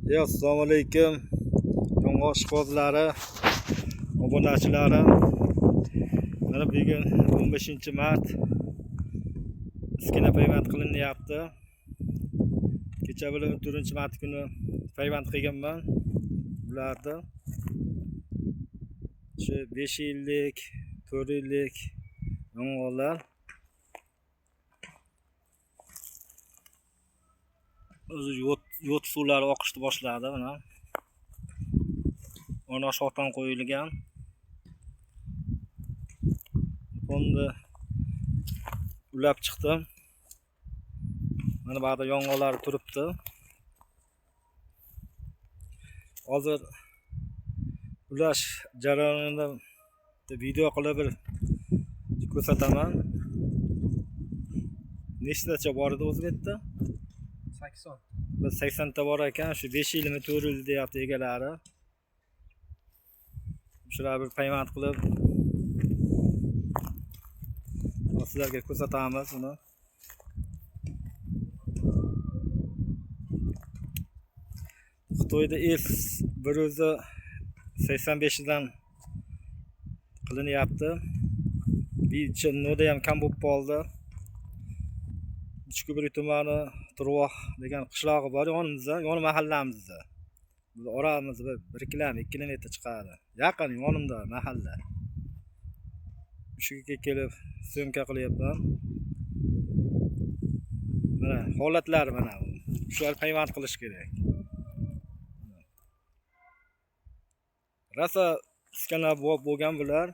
Assalomu alaykum. Yong'oq ishqibozlari, obunachilari. Mana bugun 15-mart. Iskana payvand qilinyapti. Kecha bilan 4-mart kuni payvand qilganman bularni. Shu 5 yillik, 4 yillik yong'oqlar. O'zi yot suvlari oqishni boshladi mana. Ona shoxdan qo'yilgan. Endi ulab chiqdim. Mana bu yerda yong'oqlar turibdi. Hozir ulash jarayonida video qilib ko'rsataman. Nechtacha bor edi o'zi bu yerda? 80. Biz 80 ta bor ekan, shu 5 yilmi 4 yil deyapti egalari. Shular bir payvand qilib sizlarga ko'rsatamiz uni. Xitoyda S185 dan qilinyapti. Noda ham kam bo'lib qoldi. Uchko'prik tumani Turvoq degan qishlog'i bor yonimizda, yon mahallamizda. Biz oramiz 1 kilometr chiqadi. Yaqin yonimda mahalla. Shu yerga kelib syomka qilyapman. Mana holatlari mana bu. Shular payvand qilish kerak. Rasa iskana bo'lgan bular.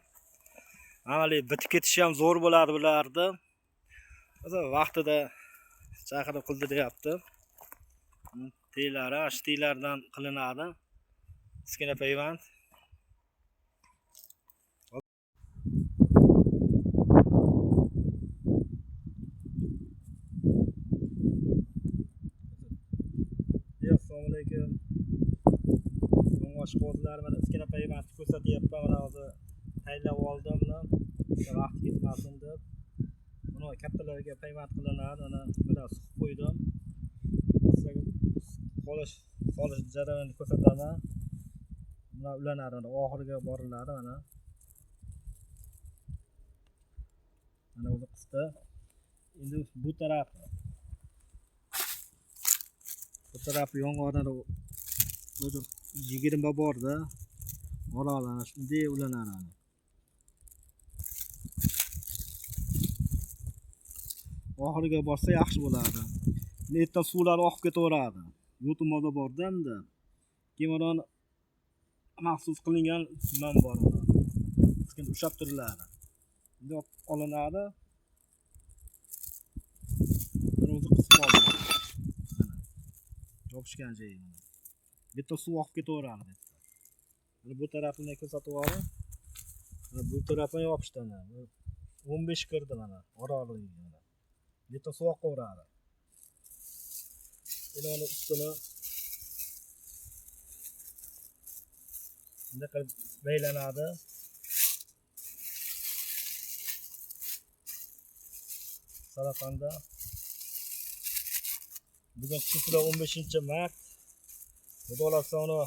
Amaliy bitib ketishi ham zo'r bo'ladi bularni. Vaqtida chaqirib qildi deyapti. Teylari, ashtiylardan qilinadi. Iskana payvand. Assalomu alaykum. Yong'oq ishqibozlari mana iskana payvand ko'rsatyapman. Mana hozir taylab oldim bilan. Vaqt ketmasin deb. Buni kattalarga payvand qilinadi. Mana biroz suv qo'ydim. Sizlarga solish jarayonini ko'rsataman. Mana ulanadi, oxiriga boriladi mana. Mana o'zi qisdi. Endi bu tarafi yong'oqdan o'zi 20 borda. Oralana shunday ulanadi. Oxiriga borsa yaxshi bo'ladi. Erta suvlar oqib ketaveradi. Yo'timada borda endi. Keyin maxsus qilingan man bor uni. Lekin ushlab turiladi. Endi olinadi. O'zi qisib oldi. Yopishgan joyi mana. Bitta suv oqib ketaveradi. Mana bu tarafini ko'rsatib yuboring. Mana bu tarafini yopishdan. 15 kirdi mana. Oraliq mana. Bitta suv oqaveradi. Endi uni ustini bunday qilib baylanadi. Sarafanda. Bugun kechida 15-mart. Xudo xolasa uni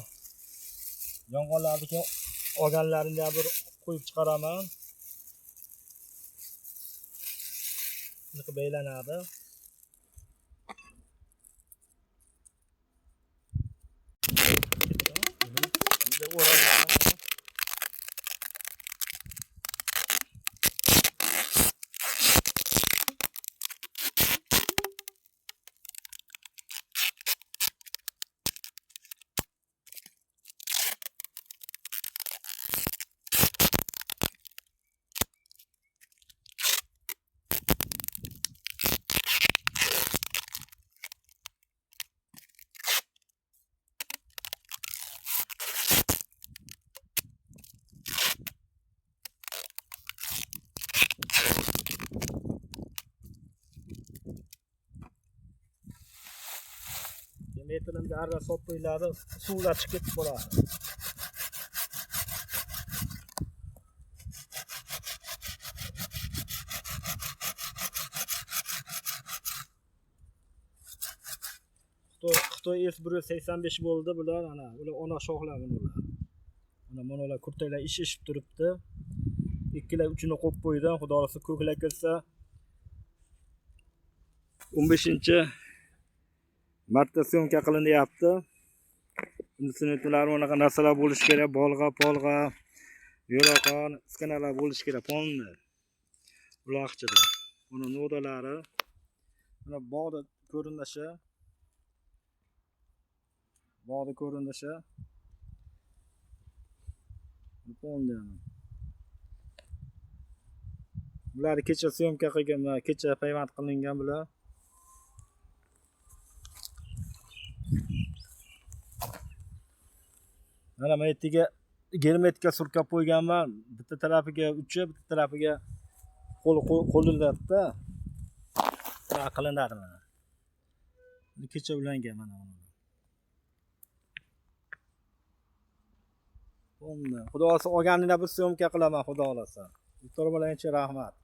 yong'oqlarni olganlarini ham bir qo'yib chiqaraman. Bunday baylanadi. Metrlarga arra solib qo'yiladi, suvlar chiqib ketib qoladi. Xitoy S185 bo'ldi bular, ana ular ona shoxlar bular. Mana bular kurtaklar ishib turibdi. Ikkilar uchini qo'yib qo'ydim. Xudo xolasa ko'klar kelsa 15-marta syomka qilinyapti. Ular bunaqa narsalar bo'lish kerak, bolg'a, polg'a, yo'laqon, iskanalar bo'lish kerak, polni. Uloqchida. Buni nodalari. Mana bog'da ko'rinishi. Polni. Bular kecha syomka qilganman, kecha paymant qilingan bular. Mana yerga germetika surkab qo'yganman. Bitta tarafiga uchi, bitta tarafiga qo'liladi-da. Bunaqa qilinadi mana. Kecha ulangan mana buni. Xudo xolasa olganingda bir syomka qilaman, xudo xolasa. Viktor Bolayevich, rahmat.